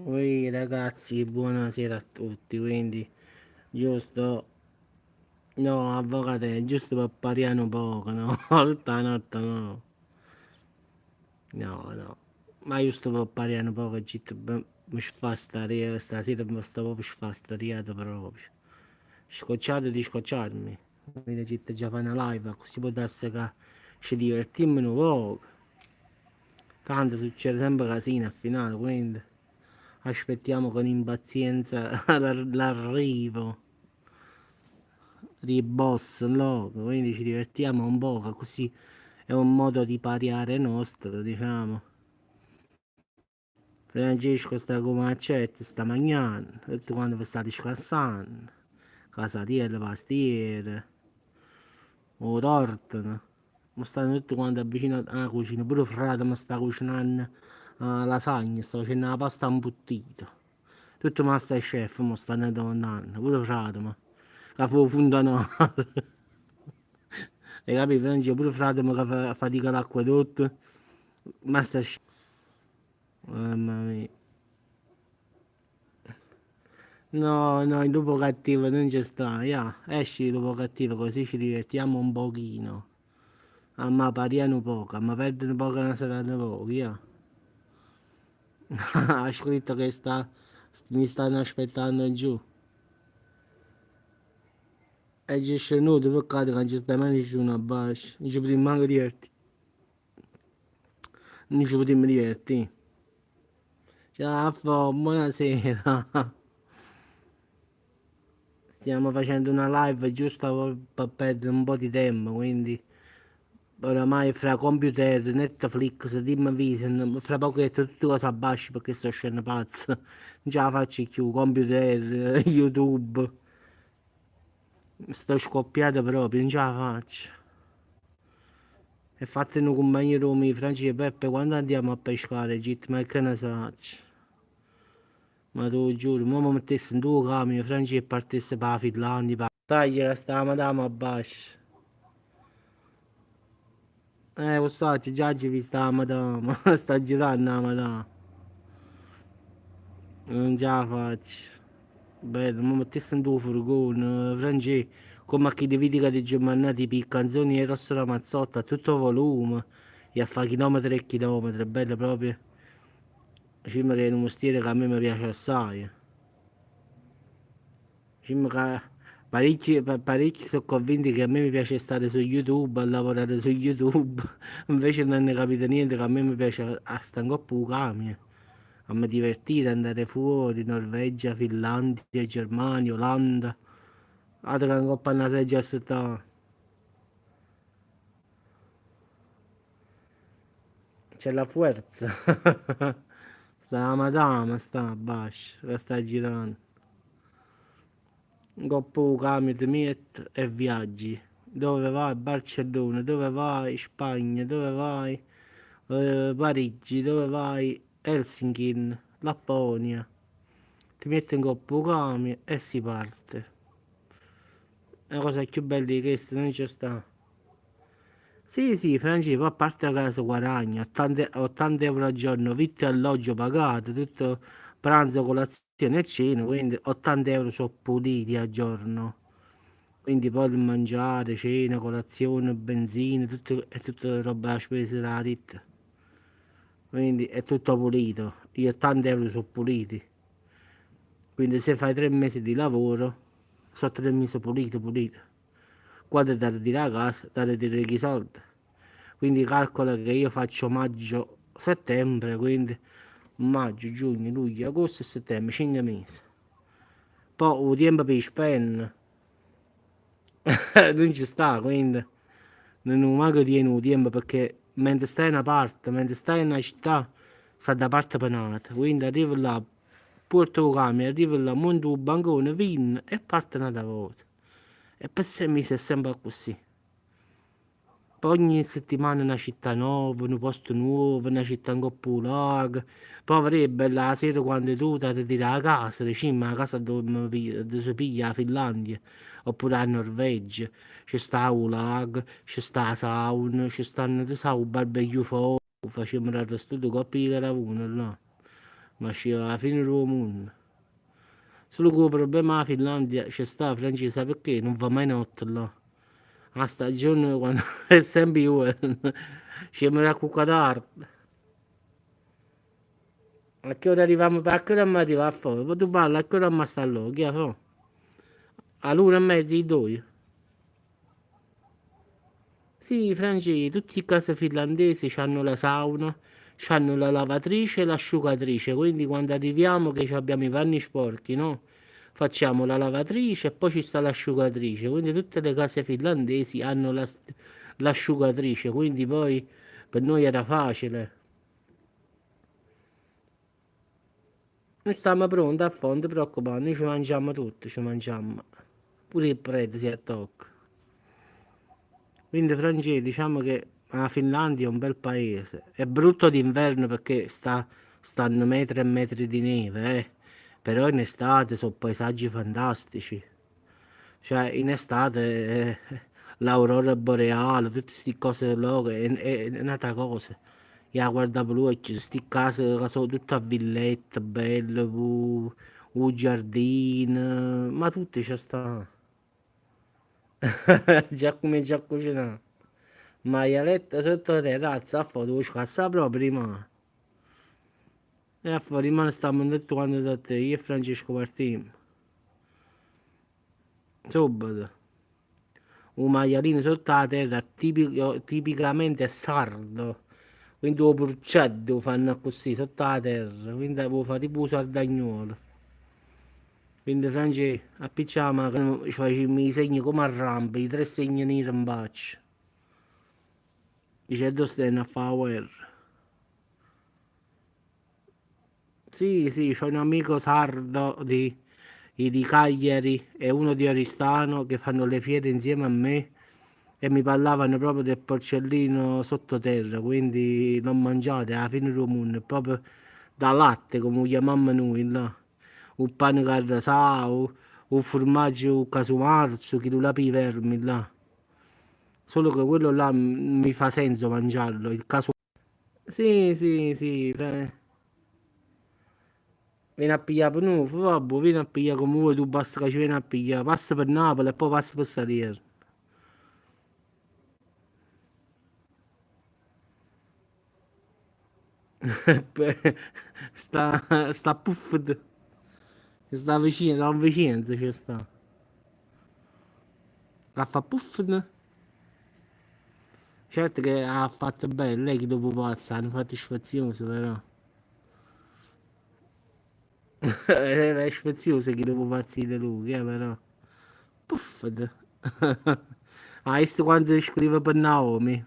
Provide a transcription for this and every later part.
Oi ragazzi, buonasera a tutti, quindi giusto, no, avvocato, giusto per parlare un poco, no, stanotte no, no, ma giusto per parlare un poco, mi sfastare, stasera mi sto proprio sfastariato proprio, scocciato di scocciarmi, quindi ci già fare una live, così può darsi che ci divertiamo un poco, tanto succede sempre casino al finale, quindi aspettiamo con impazienza l'arrivo di boss loco, quindi ci divertiamo un po', così è un modo di pariare nostro, diciamo. Francesco sta come accetta, sta mangiando, tutto quanto vi state scassando, casatielle, pastiere, o tortano. Ma stanno tutti quanti vicino alla cucina, pure frate mi sta cucinando lasagna, sta facendo la pasta imbottita. Tutto Masterchef mi stanno domandando, pure frate, ma che fu fondano. Hai capito? Francia, pure frate mi che fa fatica l'acquedotto. Masterchef. Mamma mia. No, no, il lupo cattivo non ci sta, yeah. Esci il lupo cattivo così ci divertiamo un pochino. A ma pariamo poco, a ma perdono poco una serata poco, yeah. Ha scritto che mi stanno aspettando giù. E ci scenuto, peccato che non ci sta mai nessuno a basso. Non ci potremmo manco divertire. Non ci potremmo divertire. Ciao, buonasera. Stiamo facendo una live giusto per perdere un po' di tempo, quindi oramai fra computer, Netflix, Team Vision, fra pochetto tutte cose a basso perché sto scendo pazzo. Non ce la faccio più, computer, YouTube. Sto scoppiato proprio, non ce la faccio. E fatene un compagno mio, Franci e Peppe, quando andiamo a pescare, Git, ma che ne sacci? Ma tu giuro, mo mi mettessi in due camion, Franci e partisse per la Finlandia, taglia che sta madama a basso. Lo so, già ci vista la madama, sta girando la madama. Non ce la faccio. Bello, mi mettessi in due furgoni, Franci, come a chi di vedi che di giornati per canzoni e rosso la mazzotta a tutto volume, e a fare chilometri e chilometri, bello proprio. Diciamo che è un mestiere che a me mi piace assai. Diciamo che parecchi sono convinti che a me mi piace stare su YouTube, a lavorare su YouTube, invece non ne capite niente che a me mi piace a stare in coppa camion, a mi divertire, andare fuori, Norvegia, Finlandia, Germania, Olanda, altro che in coppa una seggia a sta. C'è la forza. Sta la madama, sta a basso, che sta girando. Un coppo camion ti metti e viaggi. Dove vai? Barcellona, dove vai? Spagna, dove vai? Parigi, dove vai? Helsinki, Lapponia. Ti metti in coppo camion e si parte. La cosa più bella di questo non ci sta. Sì, sì, Francesco, poi a parte la casa guadagna, 80 euro al giorno, vitto e alloggio pagato, tutto pranzo, colazione e cena, quindi 80 euro sono puliti al giorno. Quindi poi il mangiare, cena, colazione, benzina, tutto, è tutta roba da spesa della ditta. Quindi è tutto pulito. Gli 80 euro sono puliti. Quindi se fai 3 mesi di lavoro, sono 3 mesi puliti, puliti. Quando date di la casa, date di i soldi. Quindi calcola che io faccio maggio, settembre, quindi maggio, giugno, luglio, agosto e settembre, 5 mesi. Poi il tempo per spendere non ci sta, quindi non manco tiene il tempo perché mentre stai in una parte, mentre stai in una città, sta da parte penata. Quindi arrivo là, porto il camion, arrivo là, monto il bancone, vino e parte un'altra volta. E per 6 mesi è sempre così. Poi ogni settimana una città nuova, un posto nuovo, una città in coppa poi avrebbe la sera quando tu ti tiri a casa, dici, ma a casa dove si piglia la Finlandia, oppure a Norvegia, ci sta un lago, ci sta la sauna, ci stanno, tu sai, un barbecue fuoco, facciamo l'arresto di coppia di caravana là. ma sciva alla fine del mondo. Solo che il problema della Finlandia c'è sta, francese, perché non va mai notte là. La stagione quando è sempre io, ci mi cucca tardi. A che ora arriviamo? A che ora mi arriva a fare? Poi tu parli, a che ora mi sta là? Che fa? All'una e mezza, i due. Sì, francesi, tutte le case finlandesi hanno la sauna, hanno la lavatrice e l'asciugatrice, quindi quando arriviamo che abbiamo i panni sporchi, no? Facciamo la lavatrice e poi ci sta l'asciugatrice, quindi tutte le case finlandesi hanno l'asciugatrice, quindi poi per noi era facile. Noi stiamo pronti a fondo, non ti preoccupare, noi ci mangiamo tutto, ci mangiamo. Pure il prete si attacca. Quindi francese, diciamo che la Finlandia è un bel paese. È brutto d'inverno perché stanno metri e metri di neve, eh. Però in estate sono paesaggi fantastici. Cioè, in estate l'aurora boreale, tutte queste cose là, è un'altra cosa. Io guarda blu e ci sono queste case che sono tutte a villette, belle, un giardino, ma tutte ci sta. Già come già cucinato. Maialetta sotto la terrazza, a fuori, devo scassare proprio prima. E a fuori rimane stiamo detto quando da te, io e Francesco partiamo. Subito. Un maialino sotto la terra, tipicamente sardo. Quindi lo purceddo fanno così, sotto la terra. Quindi lo fa tipo un sardagnolo. Quindi Francesco, appicciamo, ci facciamo i segni come a rampa, i tre segni neri in faccia. Dice, dove stai a fare la guerra? Sì, sì, c'ho un amico sardo di Cagliari e uno di Oristano che fanno le fiere insieme a me e mi parlavano proprio del porcellino sottoterra, quindi non mangiate alla fine del mondo, è proprio da latte come lo chiamiamo noi là. Un pane carrasau, un formaggio casumarzo, che lo lapi i vermi là. Solo che quello là mi fa senso mangiarlo, il caso. Sì, sì, sì, vieni a pigliare per noi, vabbè, vieni a pigliare come vuoi, tu basta che ci vieni a pigliare. Passa per Napoli e poi passa per Salerno. Sta puff, sta vicino, ci sta. La fa puff, certo che ha fatto bene, lei che dopo pazza, hanno fatto sfazioso però. È sfazioso che dopo pazzi di lui, però. Puff. Ah, visto quando scrive per Naomi?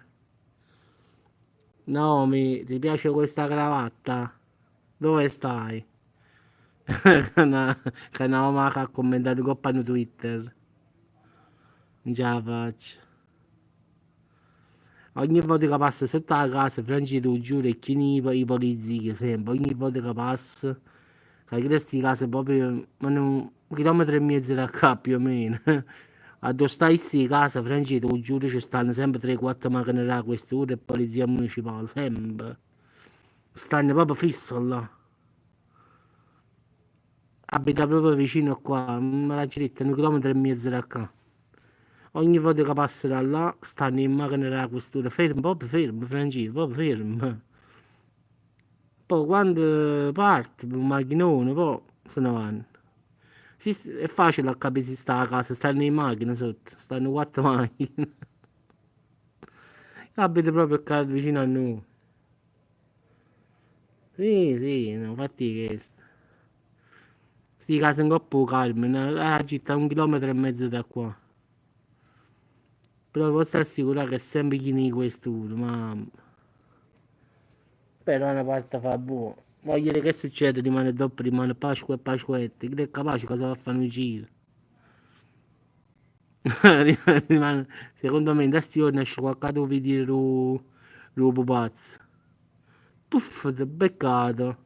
Naomi, ti piace questa cravatta? Dove stai? Che Naomi ha commentato coppa su Twitter. Non ce la faccio. Ogni volta che passa sotto la casa, Franci tu giuro, e chi i polizia sempre, ogni volta che passa, che queste case proprio, ma un chilometro e mezzo da qua più o meno. A dove stai in casa, Franci tu giuro, ci stanno sempre 3-4 macchine da quest'ora e polizia municipale, sempre. Stanno proprio fisso là. Abita proprio vicino qua, me la giretta, un chilometro e mezzo da qua. Ogni volta che passa da là, stanno in macchina da questura, fermo, proprio fermo, Francesco, proprio fermo. Poi quando parte, un macchinone, poi se ne vanno. Sì, è facile a capire se sta a casa, stanno in macchina sotto, stanno quattro macchine. Abita proprio qua vicino a noi. Sì, sì, no, infatti questo. Sti case un po' calme, la città è un chilometro e mezzo da qua. Però posso assicurare che è sempre chi di questura, ma però una parte fa buono. Voglio dire che succede, rimane dopo, rimane Pasqua e Pasquette, che è capace cosa va a fare un giro. Rimane, secondo me in questi giorni esce qualcosa video lo pupazzo. Puff, beccato.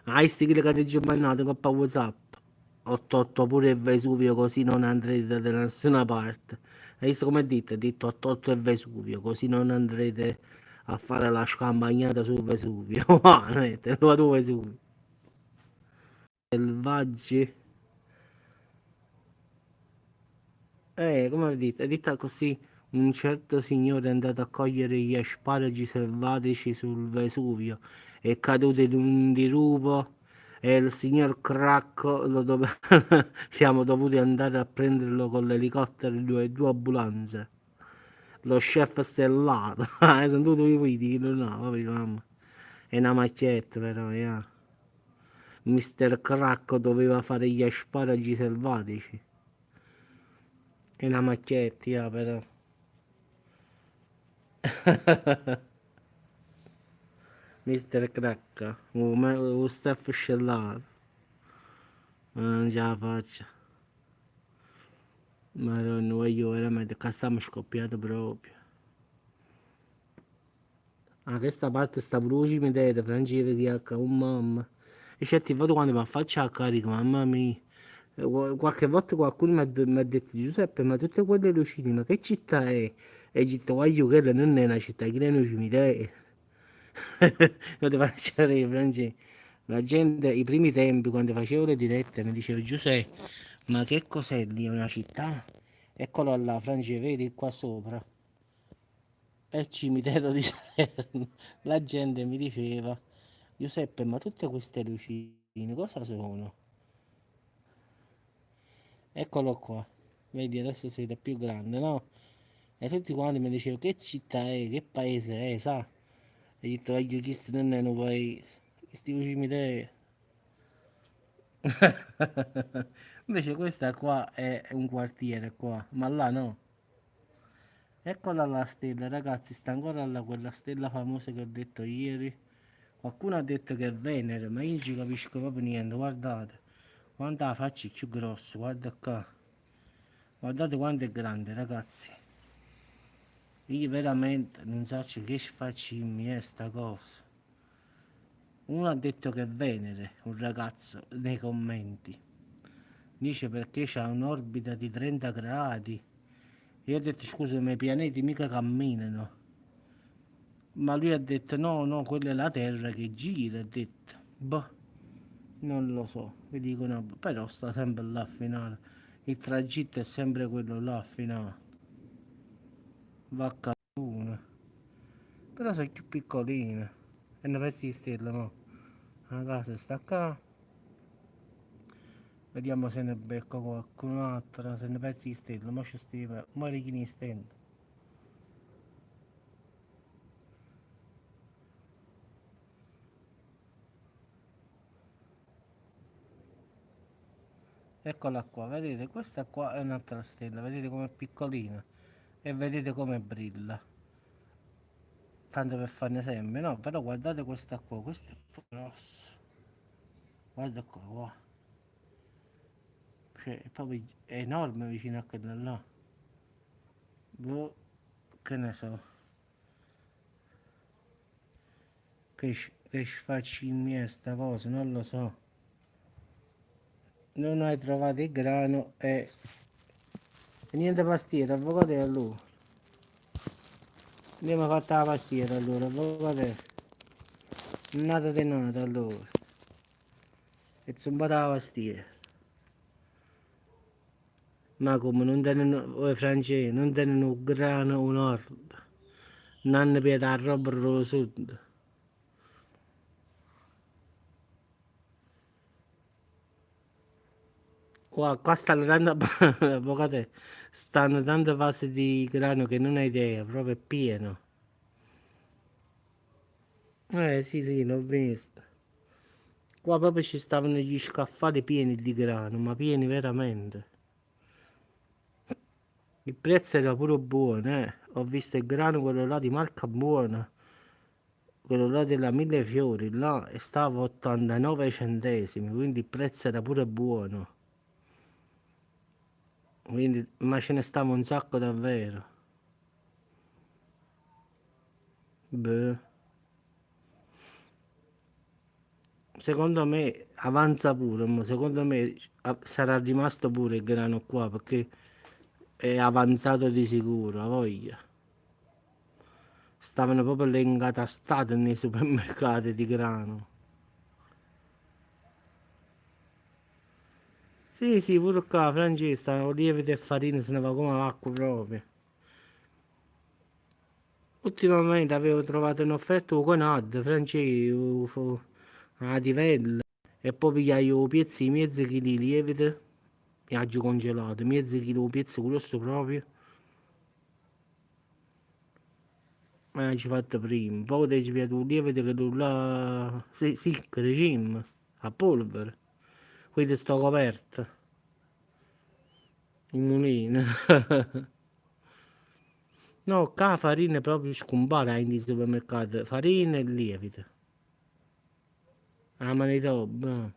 Ah, sti che ti giornate con pa WhatsApp. 88 pure il Vesuvio così non andrete da nessuna parte. Hai visto come dite? Ha detto 88 il Vesuvio così non andrete a fare la scampagnata sul Vesuvio. Ah, te lo vado Vesuvio. Selvaggi. Come ho detto? È detta così. Un certo signore è andato a cogliere gli asparagi selvatici sul Vesuvio. È caduto in un dirupo e il signor Cracco siamo dovuti andare a prenderlo con l'elicottero e due ambulanze. Lo chef stellato. Sono tutti i viti, no, capito, mamma. È una macchietta però, yeah. Mister Cracco doveva fare gli asparagi selvatici. È una macchietta, yeah, però. Mister Cracca, lo staff scellato. Non ce la faccio. Madonna, voglio veramente, che stiamo scoppiato proprio. Ah, questa parte sta pure cimitero, Francesco di H, un mamma. E certi volte quando mi faccio a carica, mamma mia. Qualche volta qualcuno mi ha detto Giuseppe, ma tutte quelle lucine, ma che città è? E ho detto, voglio che non è una città, che è un cimitero. Io ti faccio ridere, Francesco. La gente, i primi tempi, quando facevo le dirette, mi diceva Giuseppe, ma che cos'è lì? È una città? Eccolo là, Francesco, vedi qua sopra. È il cimitero di Salerno. La gente mi diceva, Giuseppe, ma tutte queste lucine cosa sono? Eccolo qua. Vedi, adesso si vede più grande, no? E tutti quanti mi dicevano che città è, che paese è, sa? E io ho detto, voglio questo non è un paese, questi cimiteri. Invece questa qua è un quartiere qua, ma là no. Eccola la stella, ragazzi, sta ancora là quella stella famosa che ho detto ieri. Qualcuno ha detto che è Venere, ma io non ci capisco proprio niente, guardate. Guarda la faccia è più grossa, guarda qua. Guardate quanto è grande, ragazzi. Io veramente non so che facciamo sta cosa. Uno ha detto che è Venere, un ragazzo, nei commenti. Dice perché c'ha un'orbita di 30 gradi. Io ho detto scusa, ma i pianeti mica camminano. Ma lui ha detto no, no, quella è la Terra che gira, ha detto. Boh, non lo so, vi dico no, però sta sempre là a finale. Il tragitto è sempre quello là a finale. Va a casone. Però sono più piccoline. E ne pezzi di stella, mo. La casa sta qua. Vediamo se ne becco qualcun'altra, se ne pezzi di stella. Mo ci stiva, mo richini di stella. Eccola qua, vedete? Questa qua è un'altra stella, vedete com'è piccolina? E vedete come brilla. Tanto per farne esempio, no? Però guardate questa è più grossa. Guarda qua, qua. Cioè, è proprio è enorme vicino a quella là. Boh, che ne so. Che sfaccini è sta cosa, non lo so. Non hai trovato il grano e niente pastiera, avvocato e allora. Andiamo fatta la pastiera allora, avvocato. Nada di nada allora. E zumbata la pastiera. Ma come non tengono, voi francesi, non tengono un grano, un nord. Non hanno pietà a roba per sud. Qua stanno tanto, avvocate, stanno tante vasi di grano che non hai idea, proprio è pieno. Sì, sì, l'ho visto. Qua proprio ci stavano gli scaffali pieni di grano, ma pieni veramente. Il prezzo era pure buono, eh. Ho visto il grano, quello là di marca buona, quello là della Mille Fiori, là e stava a 89 centesimi, quindi il prezzo era pure buono. Quindi, ma ce ne stava un sacco davvero. Beh. Secondo me avanza pure, ma secondo me sarà rimasto pure il grano qua perché è avanzato di sicuro, ha voglia. stavano proprio le incatastate nei supermercati di grano. Sì, sì, pure qua, Francesca, lievito e farina se ne va come l'acqua proprio. Ultimamente avevo trovato un'offerta con Ad, francese, a Tivella, e poi pigliai un pezzo di mezzo chilo di lievito, viaggio congelato, mezzo chilo, un pezzo grosso proprio, ma ci fatto prima. Poi ti ci piace un lievito che tu là, sì, sì, regime, a polvere, quindi sto coperto, in mulino. No, qua farina proprio scompare in supermercato, farina e lievito. A Manitoba.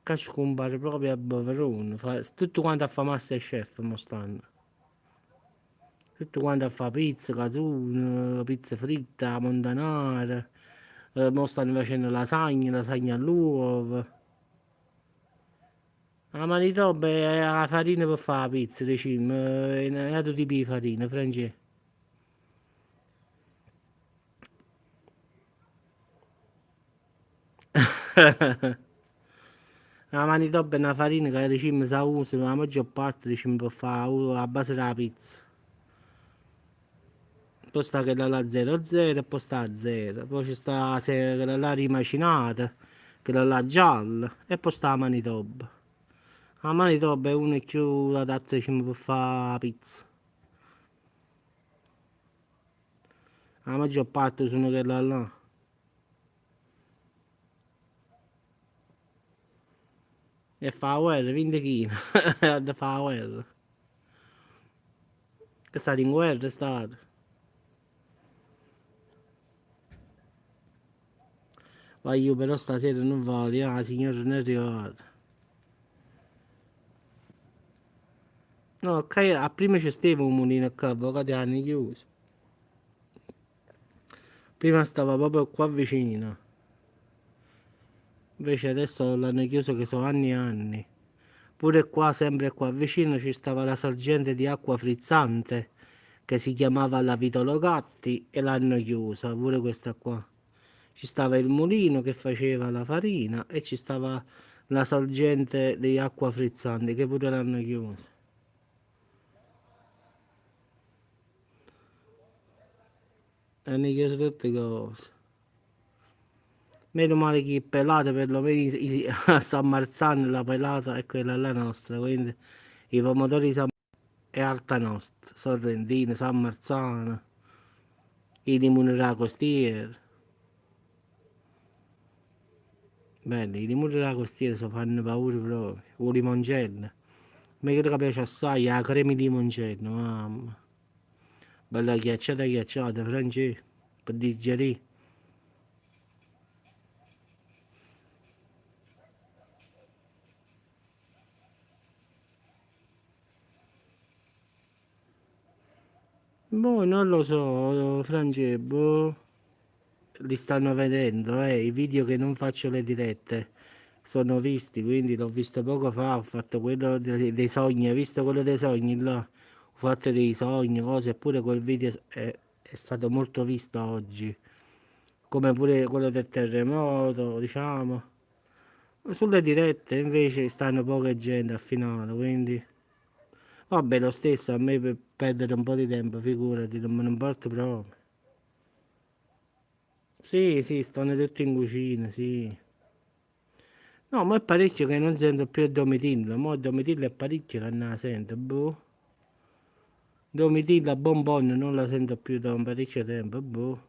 Che scompare proprio a Bavarone. Tutto quanto a fa Masterchef mo stanno. Tutto quanto a fa pizza, casone, pizza fritta, montanara. Mo stanno facendo lasagna all'uovo. A Manitoba è la farina per fare la pizza, diciamo. È un altro tipo di farina, francese. La Manitoba è una farina che diciamo si usa la maggior parte diciamo, per fare a base della pizza. Poi sta quella là 00 e poi sta a 0. Poi ci sta quella là rimacinata, quella là gialla e poi sta la Manitoba. La Manitoba è una più adatta diciamo, per fare la pizza. La maggior parte sono quella là. E fa la guerra, 20 kg. Da fa la guerra. È stato in guerra, è stato. Ma io però stasera non voglio, la signora non è arrivata. No, ok, a prima c'è stava un mulino qua, avvocati hanno chiuso. Prima stava proprio qua vicino. Invece adesso l'hanno chiuso che sono anni e anni. Pure qua, sempre qua vicino, ci stava la sorgente di acqua frizzante che si chiamava la Vitolo Gatti e l'hanno chiusa, pure questa qua. Ci stava il mulino che faceva la farina e ci stava la sorgente di acqua frizzante che pure l'hanno chiusa. Hanno chiuso tutte cose. Meno male che pelate perlomeno a San Marzano la pelata è quella là nostra, quindi i pomodori di San è alta nostra, Sorrentino, San Marzano, i limoni della costiera. Belli, i limoni della costiera si fanno paura proprio, o limoncello. Mi credo che piace assai la crema di limoncello, mamma. Bella ghiacciata, francese, per digerire. Boh, non lo so, francese, boh. Li stanno vedendo, i video che non faccio le dirette sono visti, quindi l'ho visto poco fa, ho fatto quello dei sogni, hai visto quello dei sogni là? Ho fatto dei sogni, cose, eppure quel video è stato molto visto oggi, come pure quello del terremoto, diciamo. Sulle dirette invece stanno poca gente al finale, quindi vabbè lo stesso, a me per perdere un po' di tempo, figurati, non me ne importa proprio. Sì, sì, stanno tutti in cucina, sì. No, ma è parecchio che non sento più Domitilla. Mo' Domitilla è parecchio che non la sento, boh. Domitilla Bonbon non la sento più da un parecchio tempo, boh.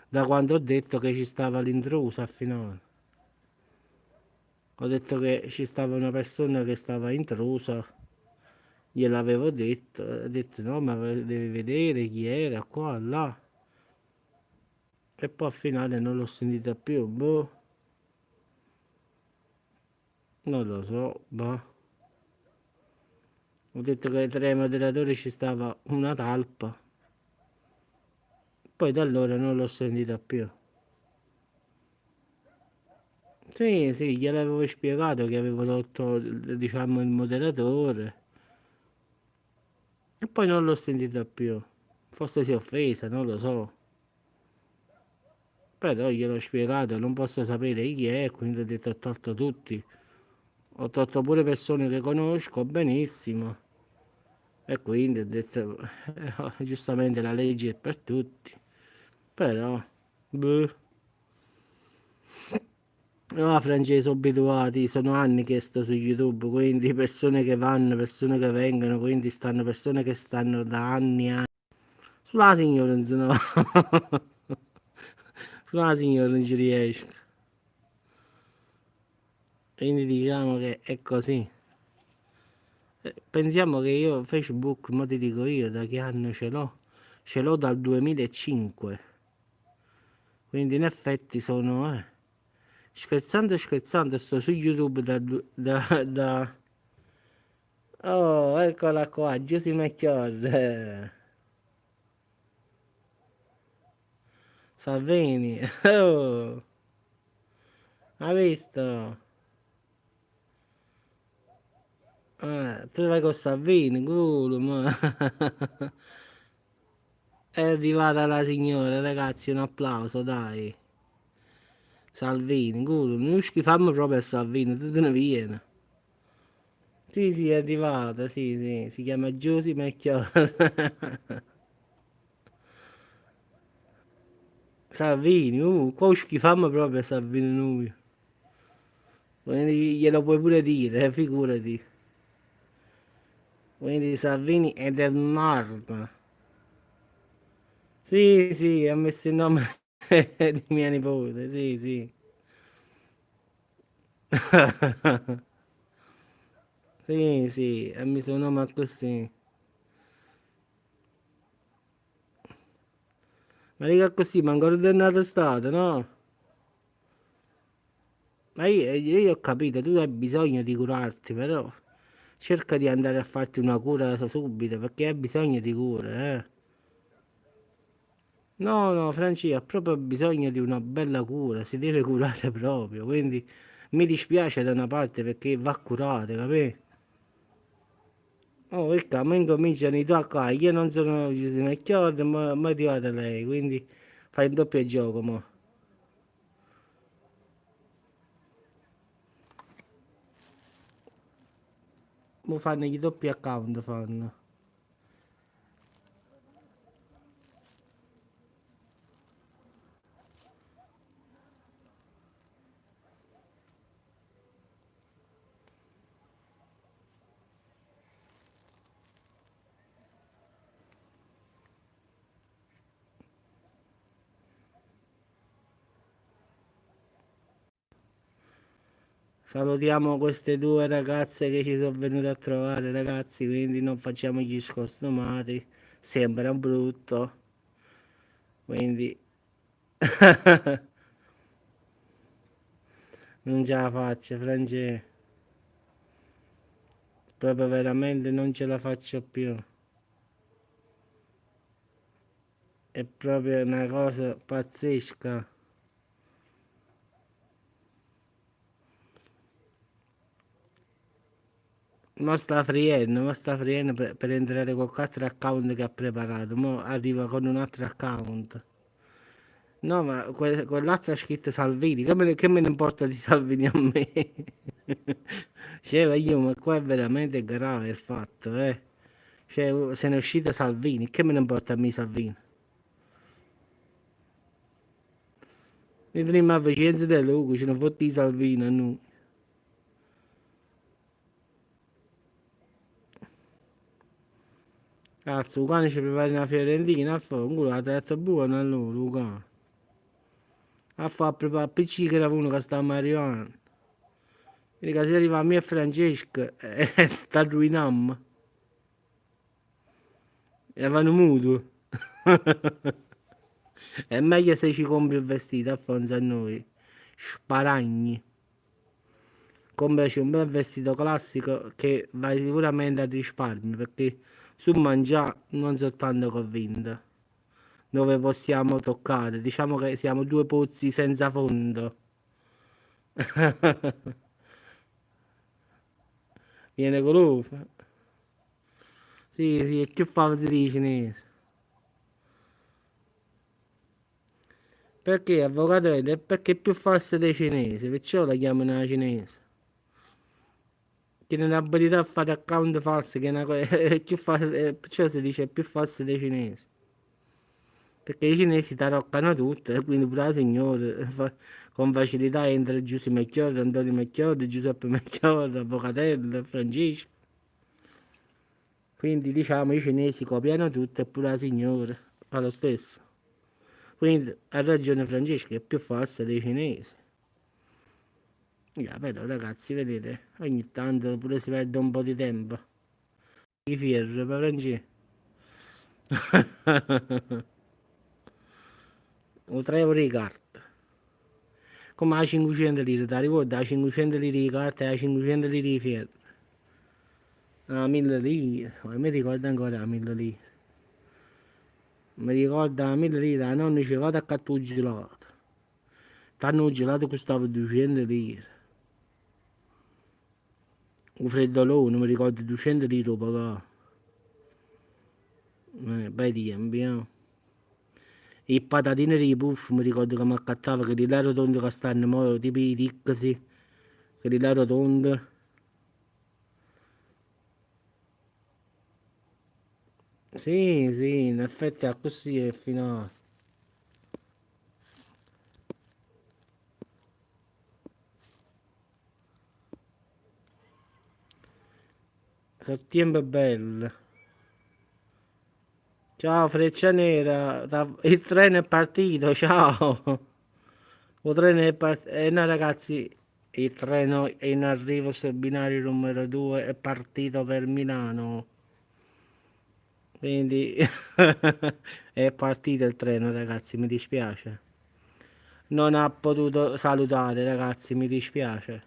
Da quando ho detto che ci stava l'intrusa al finale. Ho detto che ci stava una persona che stava intrusa. Gliel'avevo detto. Ha detto no, ma devi vedere chi era, qua, là. E poi al finale non l'ho sentita più, boh. Non lo so, boh. Ho detto che tra i moderatori ci stava una talpa. Poi da allora non l'ho sentita più. Sì, sì, gliel'avevo spiegato che avevo tolto, il moderatore. E poi non l'ho sentita più. Forse si è offesa, non lo so. Però gliel'ho spiegato, non posso sapere chi è, quindi ho detto ho tolto tutti. Ho tolto pure persone che conosco benissimo. E quindi ho detto, giustamente la legge è per tutti. Però, boh. No, Francesco, sono abituati, sono anni che sto su YouTube, quindi persone che vanno, persone che vengono, quindi stanno persone che stanno da anni e anni. Sulla signora non se ne va. Sulla signora non ci riesco. Quindi diciamo che è così. Pensiamo che io Facebook, ma ti dico io da che anno ce l'ho? Ce l'ho dal 2005. Quindi in effetti sono, scherzando, scherzando, sto su YouTube Oh, eccola qua, Giusy McCord. Salvini. Oh, hai visto? Tu vai con Salvini, culo, ma. È arrivata la signora, ragazzi, un applauso, dai. Salvini, culo, non schifammo proprio a Salvini, tu te ne vieni. Sì, sì, è arrivata, sì, sì, si chiama Giusy McCord. Salvini, qua schifammo proprio a Salvini noi. Quindi glielo puoi pure dire, figurati. Quindi Salvini è del nord. Sì, sì, ha messo il nome di mia nipote, sì, sì. Sì, sì, ha messo un nome così. Ma dica così, ma ancora non è arrestato, no? Ma io ho capito, tu hai bisogno di curarti, però cerca di andare a farti una cura subito, perché hai bisogno di cura, eh. No, no, Franci ha proprio bisogno di una bella cura, si deve curare proprio, quindi mi dispiace da una parte perché va curate, capì? Oh, perché a me incominciano i tuoi qua, io non sono Giuseppe Chiodi, ma è arrivata lei, quindi fai il doppio gioco, mo. Mo fanno i doppi account, fanno. Salutiamo queste due ragazze che ci sono venute a trovare, ragazzi, quindi non facciamo gli scostumati, sembra brutto, quindi non ce la faccio, Francesco, proprio veramente non ce la faccio più, è proprio una cosa pazzesca. Ma sta friendo per entrare con 4 account che ha preparato, mo arriva con un altro account. No, ma quell'altro ha scritto Salvini, che me ne importa di Salvini a me? Cioè, io, ma qua è veramente grave il fatto, eh. Cioè, se ne è uscito Salvini, che me ne importa a me Salvini? Mi prima facenza del Lugo, ce ne fotti Salvini a noi. Cazzo, il cane ci prepara una fiorentina, a fare, un culo la tratta buona a lui, il cane. A fare preparare PC che era uno che stava arrivando. Quindi se arriva a me e Francesco, sta ruinando. E vanno mutuo. È meglio se ci compri il vestito, Alfonso, a noi. Sparagni. Compraci un bel vestito classico che vai sicuramente a risparmio perché su mangiare non sono tanto convinto. Dove possiamo toccare? Diciamo che siamo due pozzi senza fondo. Viene con l'ufa. Sì, sì, è più famoso di cinese. Perché avvocatello? È perché è più falsa dei cinesi, perciò la chiamano la cinese. Tiene l'abilità a fare account falsi, che è una cosa, è più perciò si dice più falsa dei cinesi. Perché i cinesi taroccano tutto, e quindi pure la signora con facilità entra Giuseppe Melchiorre, Antonio Melchiorre, Giuseppe Melchiorre, Avvocatello, Francesco. Quindi diciamo i cinesi copiano tutto e pure la signora fa lo stesso. Quindi ha ragione Francesco, è più falsa dei cinesi. Però ragazzi, vedete, ogni tanto pure si perde un po' di tempo. Di fierro, ma Francesco. O 3 euro di carta. Come a 500 lire, ti ricordi? A 500 lire di carta e a 500 lire di fierro. A 1000 lire, mi ricordo ancora a 1000 lire. Mi ricordo a 1000 lire, la nonna diceva vado a catturare un gelato. Tanto un gelato costava 200 lire. Un freddolone, mi ricordo 200 lire lo pagavo. Bei tempi, eh. E patatine di puff, mi ricordo che mi accattava, che di là rotondi che stanno, mo, tipo i ticcasi, che di là rotondi. Sì, sì, in effetti è così è finale. Che tempo bello. Ciao Freccia Nera, il treno è partito, ciao. Il treno è partito. No ragazzi, il treno è in arrivo sul binario numero 2, è partito per Milano. Quindi è partito il treno ragazzi, mi dispiace. Non ha potuto salutare ragazzi, mi dispiace.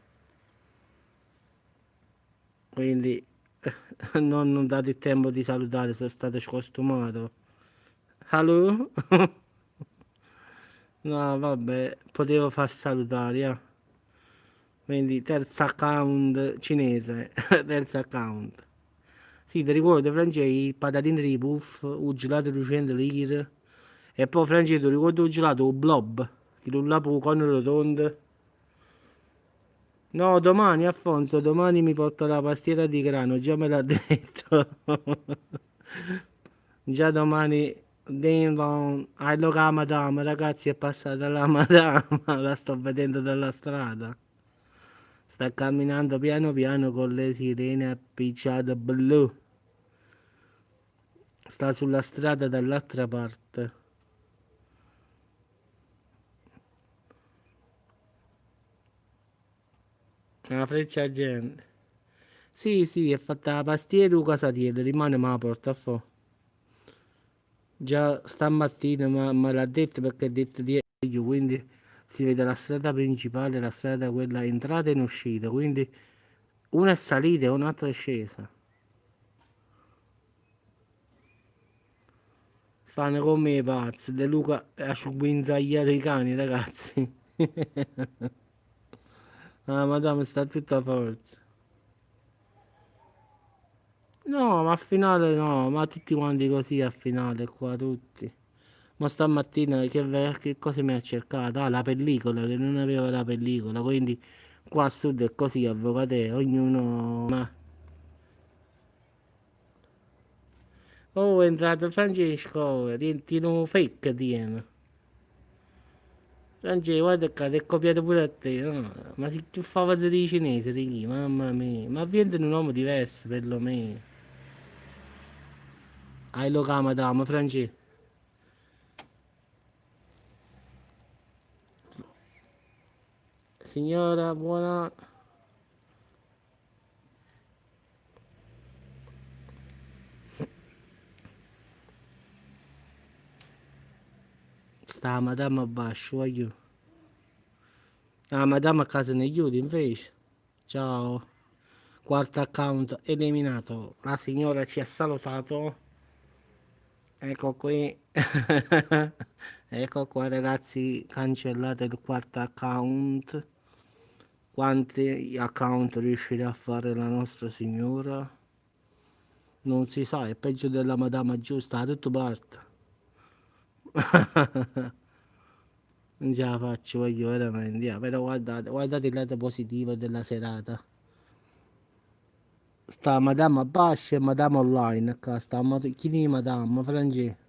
Quindi non date il tempo di salutare, sono stato scostumato. Hello? No, vabbè, potevo far salutare, Quindi terzo account cinese, terzo account. Sì, ti ricordo, Francesco, i patatini di puff, un gelato 200 lire. E poi Francesco, ti ricordo un gelato, un blob, che non la può con rotondo. No, domani, Alfonso, domani mi porto la pastiera di grano, già me l'ha detto. Già domani, ding dong, allo la madama, ragazzi, è passata la madama, la sto vedendo dalla strada. Sta camminando piano piano con le sirene appicciate blu. Sta sulla strada dall'altra parte. Una freccia gente. Sì, sì, è fatta la pastiera o casatiera, rimane ma la porta a fuoco. Già stamattina me l'ha detto perché ha detto di io, quindi si vede la strada principale, la strada quella entrata e in uscita, quindi una è salita e un'altra è scesa. Stanno come i pazzi, De Luca ha sguinzagliato i cani, ragazzi. Ah, madonna, sta tutta forza. No, ma a finale no, ma tutti quanti così a finale qua, tutti. Ma stamattina che cosa mi ha cercato? Ah, la pellicola, che non aveva la pellicola, quindi qua a sud è così, avvocate, ognuno... Ma... Oh, è entrato Francesco, tieni un fake, tieni. Francesco, guarda qua, ti è copiato pure a te, no? Ma si tu fa cosa di cinese, Ricky, mamma mia. Ma vieni un uomo diverso, perlomeno. Hai lo cama, dama, Francesco. Signora, buona... Sta la madama a bascio, voglio. La madama a casa negli chiudi invece. Ciao. Quarto account eliminato. La signora ci ha salutato. Ecco qui. Ecco qua ragazzi, cancellate il quarto account. Quanti account riuscirà a fare la nostra signora? Non si sa, è peggio della madama giusta, da tutte parti. Non ce la faccio, voglio veramente. Però guardate, guardate il lato positivo della serata. Sta Madame Bascia e Madame Online qua. Sta chi di Madame, Francesco.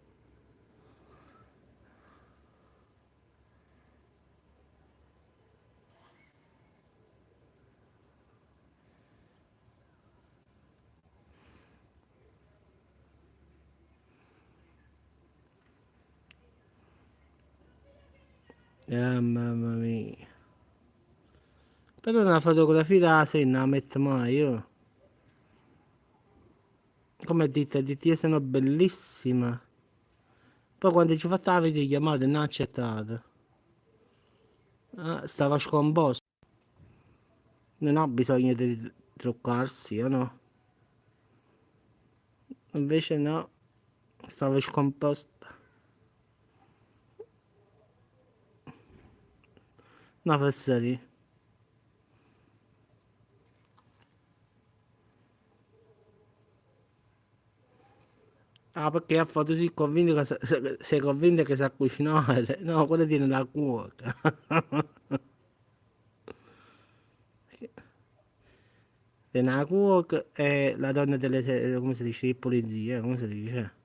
Mamma mia. Però una fotografia da se non la metto mai io. Come dite, io sono bellissima. Poi quando ci ho fatto la videochiamata non ha accettato. Ah, stava scomposto. Non ha bisogno di truccarsi, o no? Invece no, stava scomposto. No, fesseria. Ah, perché ha fatto così convinto che sei convinto che sa cucinare. No, quello tiene la cuoca. Tiene la cuoca e la donna delle, come si dice, di polizia, come si dice?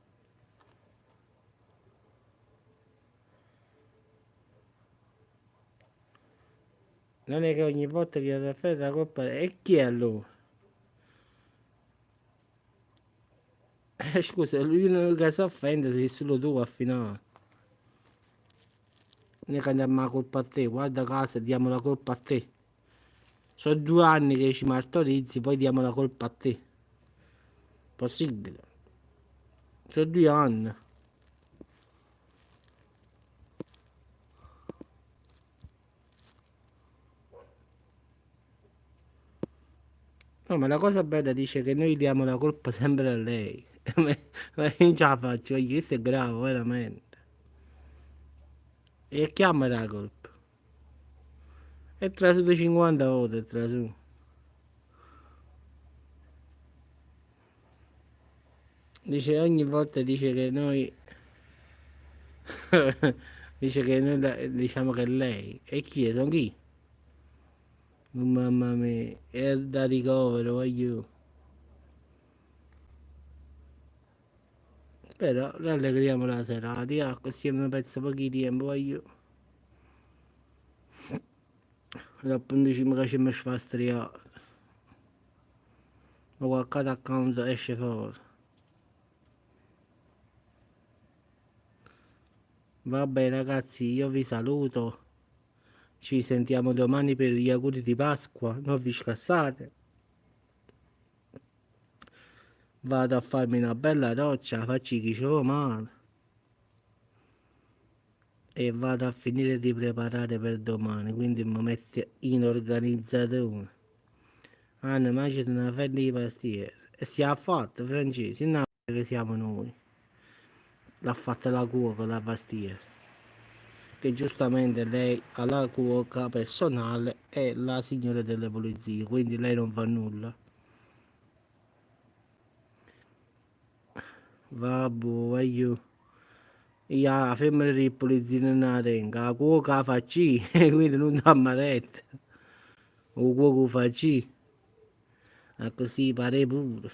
Non è che ogni volta che ti fai la colpa e chi è allora? Scusa, lui non che si offende sei solo tu a finale. Non è che andiamo la colpa a te, guarda casa, diamo la colpa a te. Sono 2 anni che ci martorizzi, poi diamo la colpa a te. Possibile. Sono 2 anni. No, ma la cosa bella dice che noi diamo la colpa sempre a lei. Ma non ce la faccio, questo è grave, veramente. E chiama la colpa. È tra su di 50 volte, è tra su. Dice ogni volta dice che noi dice che noi diciamo che è lei. E chi è? Sono chi? Oh, mamma mia, è da ricovero, voglio. Però rallegriamo la serata, così mi penso pochi di tempo, voglio. Dopo dici che ci mi sfastriare. Ma qualche account esce fuori. Vabbè ragazzi, io vi saluto. Ci sentiamo domani per gli auguri di Pasqua. Non vi scassate. Vado a farmi una bella doccia, faccio chi c'ho male. E vado a finire di preparare per domani. Quindi mi metto in organizzazione. Anna, mangiate una fetta di pastiere. E si è fatto, francesi, non è che siamo noi. L'ha fatta la cuoca, la pastiera. Che giustamente lei ha la cuoca personale e la signora delle pulizie, quindi lei non fa nulla. Vabbè, voglio. Io la femmina di polizia non la tengo, la cuoca la faccio io, quindi non dà maretta. O cuoco faccio io, ma così pare pure.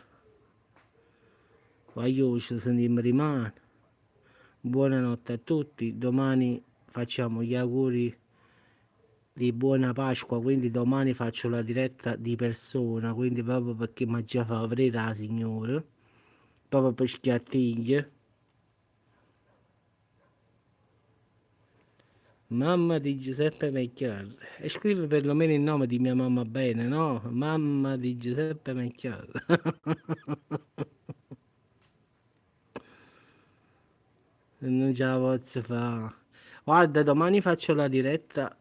Voglio ci sentiamo rimane. Buonanotte a tutti, domani facciamo gli auguri di buona Pasqua, quindi domani faccio la diretta di persona, quindi proprio perché mi ha già favorire la signora, proprio per schiattiglie. Mamma di Giuseppe Mecchiar. E scrivi perlomeno il nome di mia mamma bene, no? Mamma di Giuseppe Mecchiar. Non ce la posso fare. Guarda, domani faccio la diretta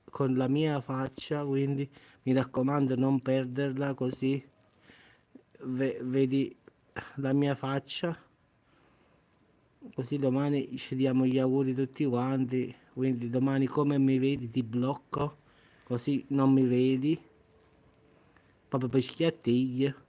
con la mia faccia, quindi mi raccomando non perderla così vedi la mia faccia, così domani ci diamo gli auguri tutti quanti, quindi domani come mi vedi ti blocco, così non mi vedi, proprio per schiattiglie.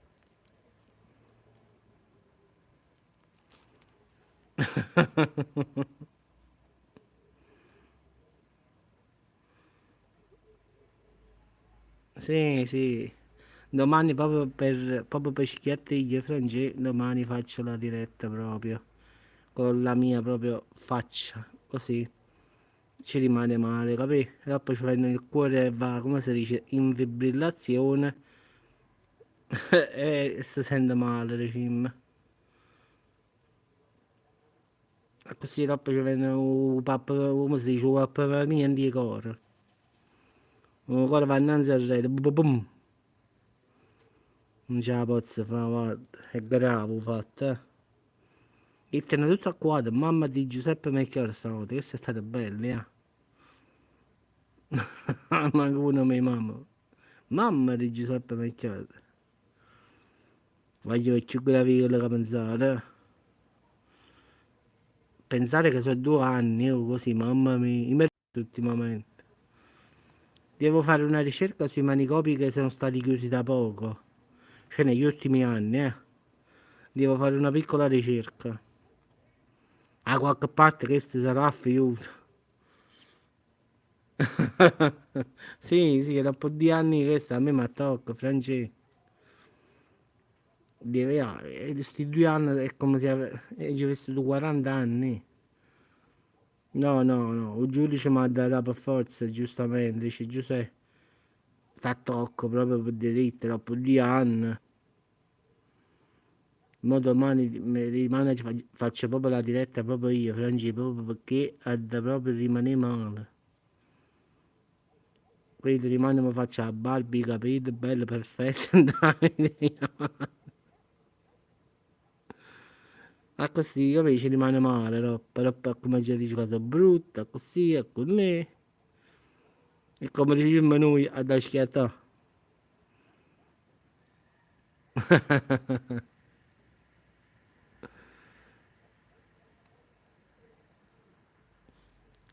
Sì, sì. Domani proprio per schiattigli e Francesco, domani faccio la diretta proprio. Con la mia proprio faccia. Così ci rimane male, capì? E dopo ci fanno il cuore e va, come si dice, in fibrillazione e si sente male, regime. E così dopo ci viene un papà, come si dice, un papà niente di cuore. Un cuore va innanzi al rete, bum, bum. Non ce la posso fare, guarda, è grave fatto, eh. E tenne tutto a quadro, mamma di Giuseppe Melchiorre stanotte, questo è stato bello, eh. Manco uno mia mamma. Mamma di Giuseppe Melchiorre. Voglio più gravi di quello che pensate, eh. Pensate che sono 2 anni, io così, mamma mia, mi merito ultimamente. Devo fare una ricerca sui manicomi che sono stati chiusi da poco, cioè negli ultimi anni, eh. Devo fare una piccola ricerca. A qualche parte questo sarà affiuto. Sì, sì, era un po' di anni che sta, a me mi attacca, Francesco. Deve, questi 2 anni è come se ci avessi 40 anni. No, no, no, il giudice mi ha dato per forza, giustamente, dice Giuseppe, sta tocco proprio per diritto, dopo 2 anni. Mo domani mi rimane, faccio proprio la diretta proprio io, Francesco, proprio perché ha da proprio rimanere male. Quindi rimane mi faccio la Barbie, capito? Bello, perfetto, dai. Ma così, capisci, rimane male, no? Però poi come ci dice cosa brutta, così, e così. E come diciamo noi, ad schiattare.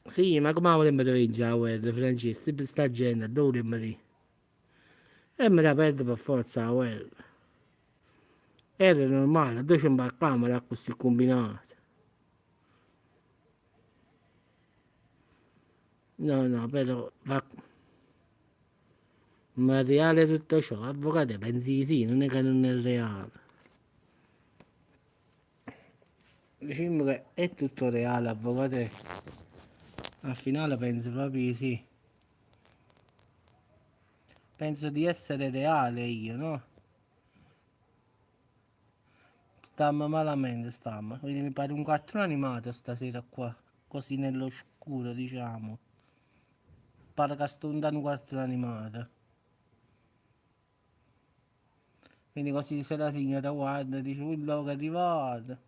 Sì, ma come volevamo vincere la guerra, Francesco? Sta gente, dove volevamo dire? E me la perdo per forza la guerra. Era normale, dove ci imbarcavamo, era così combinato. No, no, però va ma è reale tutto ciò, avvocato, pensi di sì, non è che non è reale. Diciamo che è tutto reale, avvocato. Al finale penso proprio di sì. Penso di essere reale io, no? Stammo malamente, stammo. Quindi mi pare un cartone animato stasera qua. Così nell'oscuro, diciamo. Pare che sto andando un cartone animato. Quindi così se la signora guarda dice, quello che è arrivato.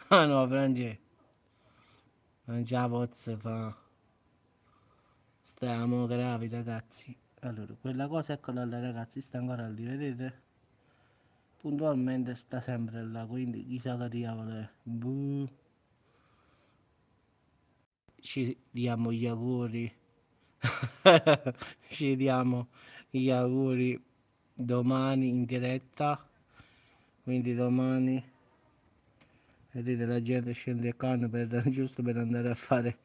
Ah no, Francesco, non ce la posso fare. Stiamo gravi ragazzi. Allora, quella cosa eccola là ragazzi, sta ancora lì, vedete? Puntualmente sta sempre là, quindi chissà che diavolo è. Buh. Ci diamo gli auguri. Ci diamo gli auguri domani in diretta. Quindi domani, vedete, la gente scende a Cannes giusto per andare a fare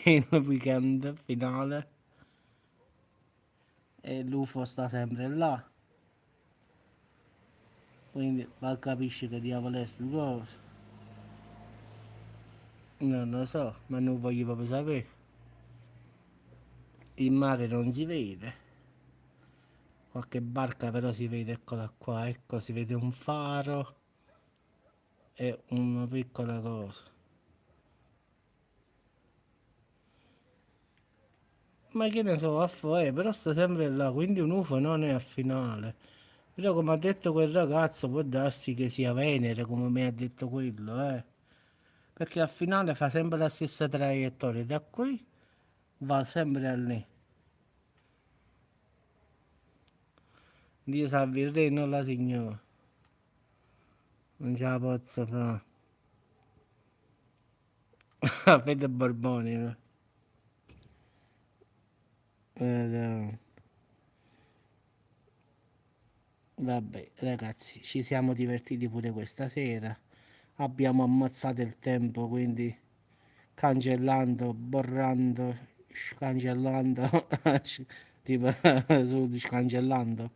il weekend finale. E l'UFO sta sempre là. Quindi ma capisci che diavolo è sto coso. Non lo so, ma non voglio proprio sapere. Il mare non si vede. Qualche barca però si vede, eccola qua, ecco, si vede un faro e una piccola cosa. Ma che ne so, però sta sempre là, quindi un UFO non è a finale. Però come ha detto quel ragazzo, può darsi che sia Venere, come mi ha detto quello, eh. Perché a finale fa sempre la stessa traiettoria, da qui va sempre a lì. Dio salvi il re, non la signora. Non ce la posso fare. Fede Borboni, no? No. Vabbè, ragazzi, ci siamo divertiti pure questa sera. Abbiamo ammazzato il tempo, quindi cancellando, borrando, scancellando, tipo su scancellando.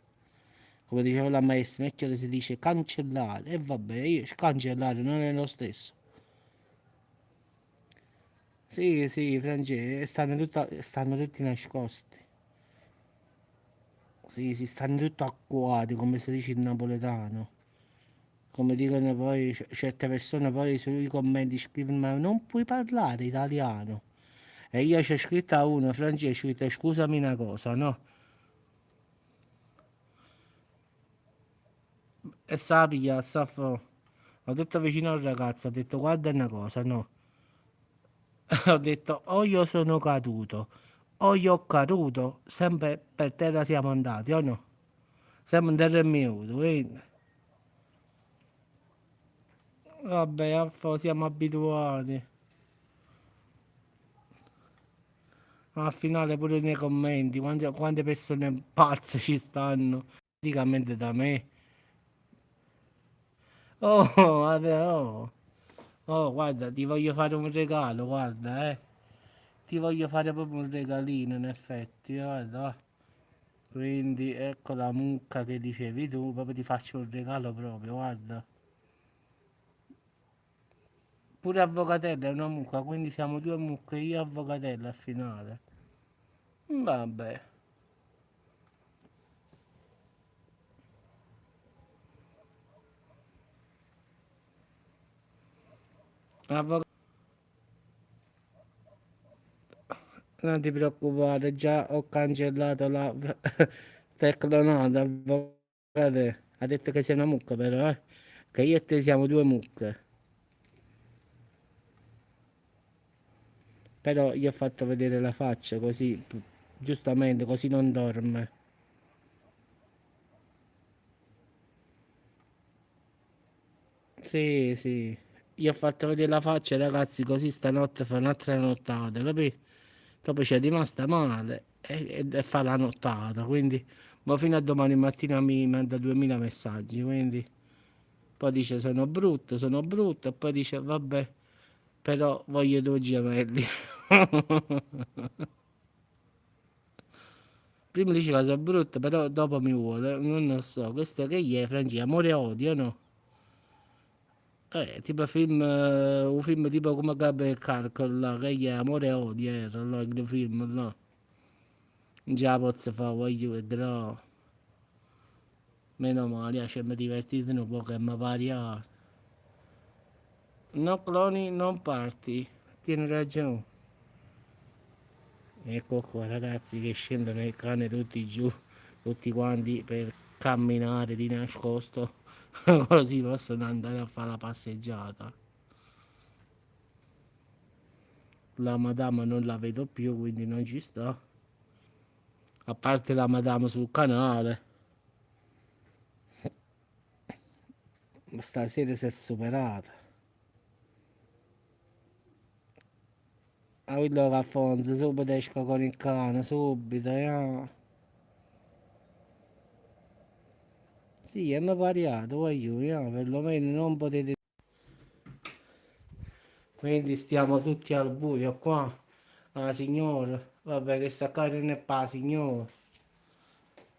Come diceva la maestra, vecchio si dice cancellare. E vabbè, io cancellare non è lo stesso. Sì, sì, Francesco, stanno tutti nascosti. Sì, sì, stanno tutti acquati, come si dice in napoletano. Come dicono poi certe persone poi sui commenti scrivono, ma non puoi parlare italiano. E io c'è scritta uno, Francesco, c'è scritto scusami una cosa, no? E sapia, ho detto vicino al ragazzo, ho detto guarda una cosa, no? Ho detto o io sono caduto, o io ho caduto, sempre per terra siamo andati, o no? Siamo in terra e minuto, quindi vabbè, siamo abituati. Al finale pure nei commenti, quante persone pazze ci stanno, praticamente da me. Oh, oh, oh, guarda, ti voglio fare un regalo, guarda, eh. Ti voglio fare proprio un regalino, in effetti, guarda. Va. Quindi ecco la mucca che dicevi tu, proprio ti faccio un regalo proprio, guarda. Pure Avvocatella è una mucca, quindi siamo due mucche, io e Avvocatella al finale. Vabbè. Avvoc- non ti preoccupare, già ho cancellato la teclonata, Avvocatella. Ha detto che sei una mucca però, eh. Che io e te siamo due mucche. Però gli ho fatto vedere la faccia così, giustamente, così non dorme. Sì, sì. Gli ho fatto vedere la faccia, ragazzi, così stanotte fa un'altra nottata, capì? Dopo c'è rimasta male e fa la nottata, quindi ma fino a domani mattina mi manda 2000 messaggi, quindi poi dice sono brutto, e poi dice vabbè, però voglio due gemelli. Prima dice che sono brutto, però dopo mi vuole, non lo so, questo che gli è, Franci, amore e odio, no? Tipo film, un film tipo come Gabriel Carcol, là, che gli è amore e odio, era, là, il film, no? Già pozzo fa, voglio vedere, meno male, ci mi divertito un po' che mi pare. No cloni, non parti, tieni ragione. Ecco qua ragazzi che scendono il cane tutti giù, tutti quanti per camminare di nascosto, così possono andare a fare la passeggiata. La madama non la vedo più, quindi non ci sta. A parte la madama sul canale, stasera si è superata. Ah, quello che Alfonso, subito esco con il cane, subito, eh. Sì, è mi pariato, voglio, perlomeno non potete. Quindi stiamo tutti al buio qua. Ah, signora, vabbè che sta qua non è pa, signora.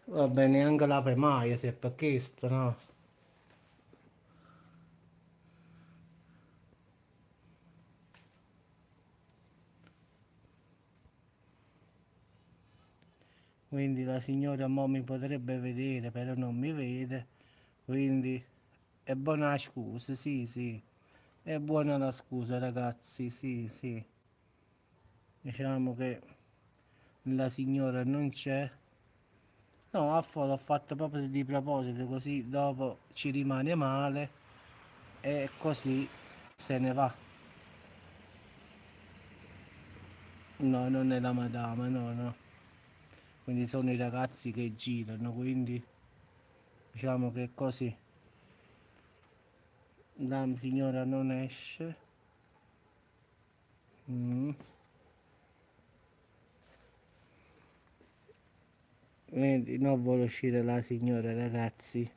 Vabbè, neanche la premaia, se è per questo, no? Quindi la signora mo mi potrebbe vedere, però non mi vede. Quindi è buona la scusa, sì, sì. È buona la scusa, ragazzi, sì, sì. Diciamo che la signora non c'è. No, l'ho fatto proprio di proposito, così dopo ci rimane male e così se ne va. No, non è la madama, no, no. Quindi sono i ragazzi che girano, quindi diciamo che così la signora non esce. Mm. Quindi non vuole uscire la signora, ragazzi.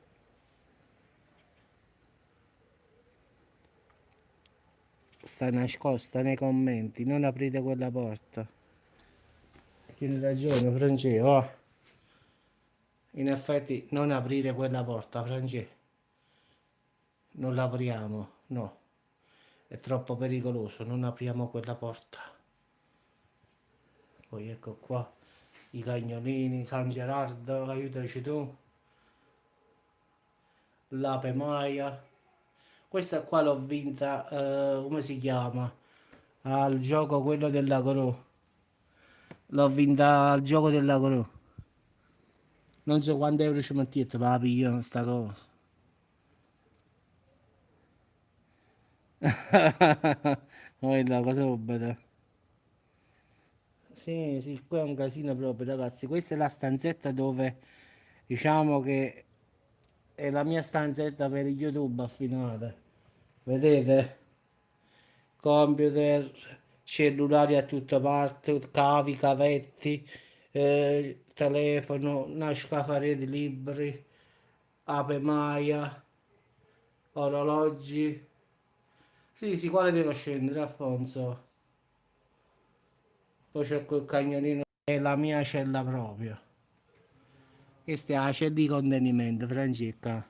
sta nascosta nei commenti, non aprite quella porta. Tieni ragione, Francesco. Oh. In effetti non aprire quella porta, Francesco. Non l'apriamo, no. È troppo pericoloso, non apriamo quella porta. Poi ecco qua i cagnolini, San Gerardo, aiutaci tu. L'ape Maia. Questa qua l'ho vinta, come si chiama? Al gioco quello della gru. L'ho vinta al gioco della gru. Non so quanti euro ci mettete, ma la pigliano sta cosa. Quella cosa robota. Sì, sì, qua è un casino proprio, ragazzi. Questa è la stanzetta dove diciamo che è la mia stanzetta per YouTube affinata. Vedete? Computer, cellulari a tutte parti, cavi, cavetti, telefono, una scafariera di libri, Ape Maia, orologi. Sì, sì, quale devo scendere, Alfonso? Poi c'è quel cagnolino, è la mia cella proprio. Questa è la cella di contenimento, Francesca.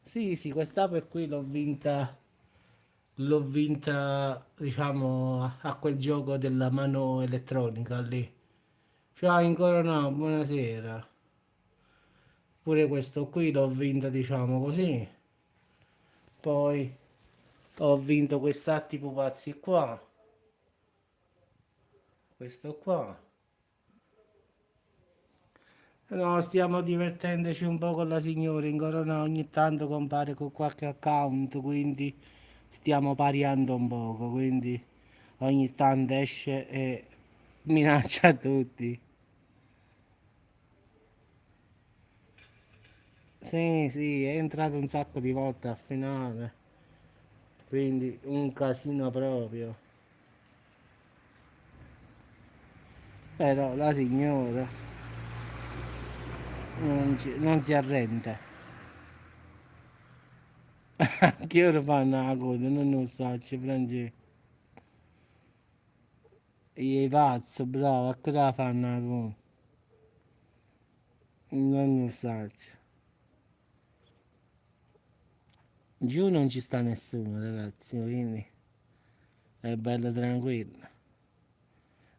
Sì, sì, quest'ape qui l'ho vinta, diciamo, a quel gioco della mano elettronica lì. Ciao, ancora no, buonasera. Pure questo qui l'ho vinto, diciamo così. Poi ho vinto quest'altri pupazzi qua. Questo qua. No, stiamo divertendoci un po' con la signora. In corona ogni tanto compare con qualche account, quindi stiamo pariando un poco. Quindi ogni tanto esce e minaccia tutti. Sì, sì, è entrato un sacco di volte a finale. Quindi un casino proprio. Però la signora non si arrende. Che ora fanno la coda, non lo so, ci Francesco. I pazzo, bravo, a che ora fanno la coda? Non lo so. Giù non ci sta nessuno, ragazzi, quindi è bello tranquillo.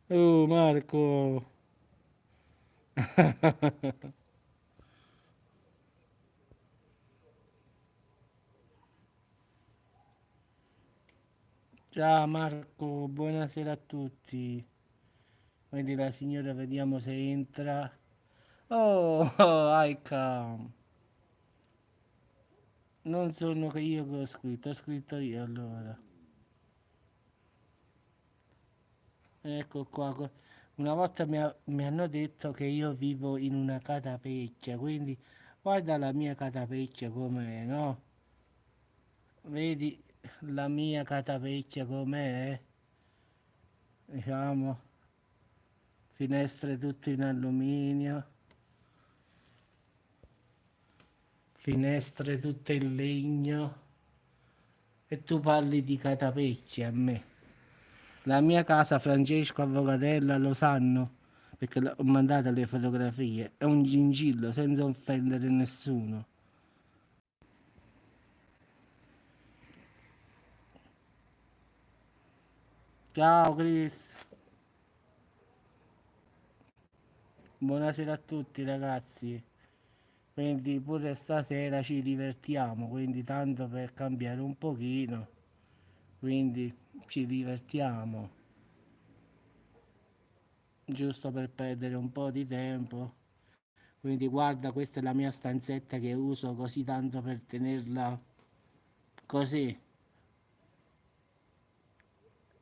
Oh, Marco! Ciao Marco, buonasera a tutti. Vedi la signora, vediamo se entra. Oh, I come. Non sono che io che ho scritto io allora. Ecco qua. Una volta mi hanno detto che io vivo in una catapecchia, quindi guarda la mia catapecchia com'è, no? Vedi la mia catapecchia com'è? Diciamo, finestre tutte in alluminio, finestre tutte in legno e tu parli di catapecchia a me. La mia casa, Francesco Avvocatella, lo sanno perché ho mandato le fotografie. È un gingillo senza offendere nessuno. Ciao Chris, buonasera a tutti ragazzi. Quindi pure stasera ci divertiamo, quindi tanto per cambiare un pochino, quindi ci divertiamo, giusto per perdere un po' di tempo. Quindi guarda, questa è la mia stanzetta che uso così tanto per tenerla così.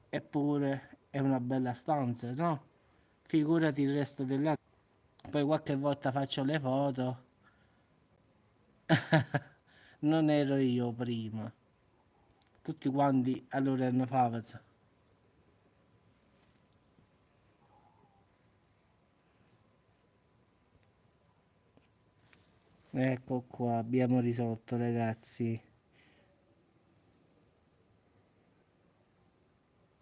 Eppure è una bella stanza, no? Figurati il resto della... Poi qualche volta faccio le foto, non ero io prima. Tutti quanti allora erano Favaz. Ecco qua, abbiamo risolto ragazzi.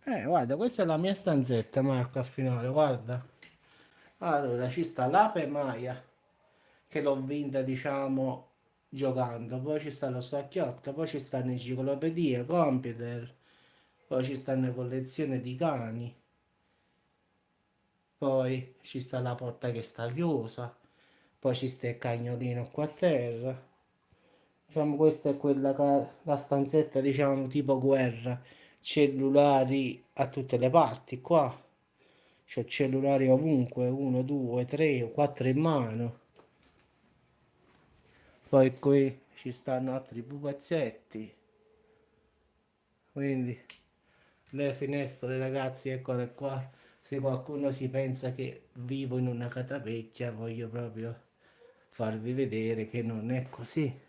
Guarda, questa è la mia stanzetta, Marco, a finale, guarda. Allora, ci sta l'ape Maia, che l'ho vinta, diciamo, giocando. Poi ci sta lo sacchiotto, poi ci stanno enciclopedie, computer, poi ci stanno collezioni di cani, poi ci sta la porta che sta chiusa, poi ci sta il cagnolino qua a terra. Diciamo, questa è la stanzetta, diciamo, tipo guerra, cellulari a tutte le parti, qua. C'ho cellulari ovunque, uno, due, tre, quattro in mano. Poi qui ci stanno altri pupazzetti. Quindi le finestre, ragazzi, eccole qua. Se qualcuno si pensa che vivo in una catapecchia, voglio proprio farvi vedere che non è così.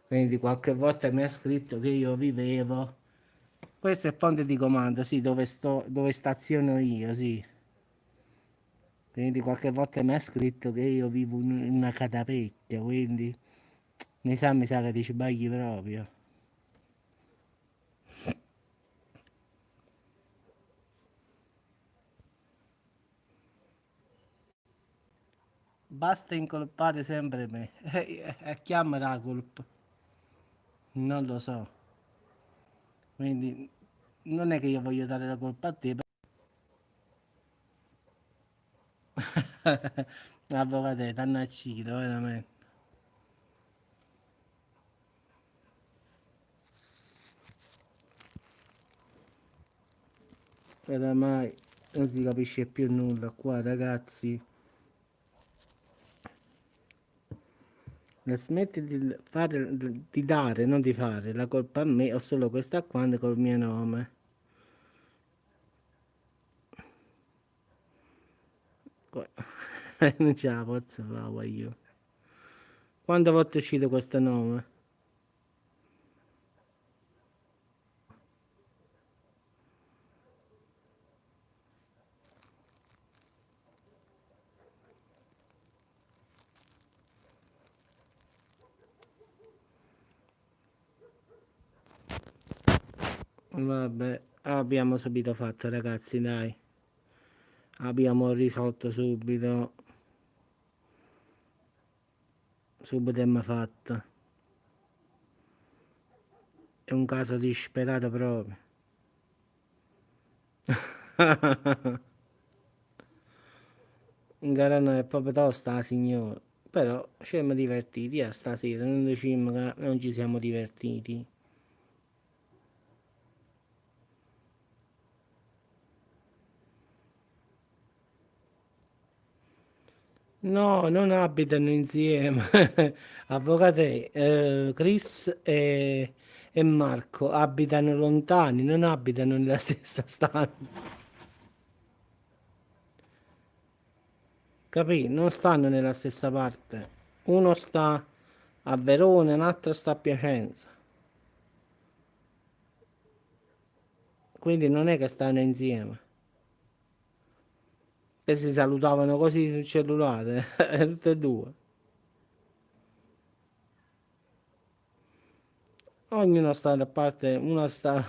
Quindi qualche volta mi ha scritto che io vivevo. Questo è il ponte di comando, sì, dove staziono io, sì. Quindi qualche volta mi ha scritto che io vivo in una catapecchia, quindi mi sa che ti sbagli proprio. Basta incolpare sempre me. Chiama la colpa. Non lo so. Quindi non è che io voglio dare la colpa a te. Avvocato, t'hanno ucciso, veramente. Oramai non si capisce più nulla qua, ragazzi. La smetti di fare, di dare, non di fare la colpa a me, ho solo questa qua col mio nome. Non ce la posso fare io. Quante volte è uscito questo nome? Vabbè, abbiamo subito fatto, ragazzi, dai. Abbiamo risolto subito. Subito abbiamo fatto. È un caso disperato proprio. In gara no, è proprio tosta, signore. Però ci siamo divertiti, stasera. Non diciamo che non ci siamo divertiti. No, non abitano insieme. Avvocate, Chris e Marco abitano lontani, non abitano nella stessa stanza. Capì? Non stanno nella stessa parte. Uno sta a Verona, un altro sta a Piacenza. Quindi non è che stanno insieme. E si salutavano così sul cellulare, tutte e due. Ognuno sta da parte, una sta,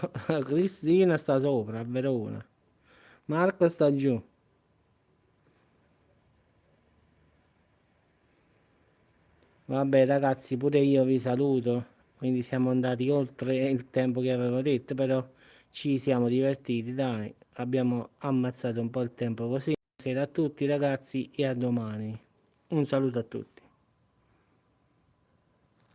Cristina sta sopra a Verona, Marco sta giù. Vabbè ragazzi, pure io vi saluto, quindi siamo andati oltre il tempo che avevo detto, però ci siamo divertiti, dai, abbiamo ammazzato un po' il tempo così. Buonasera a tutti ragazzi e a domani. Un saluto a tutti.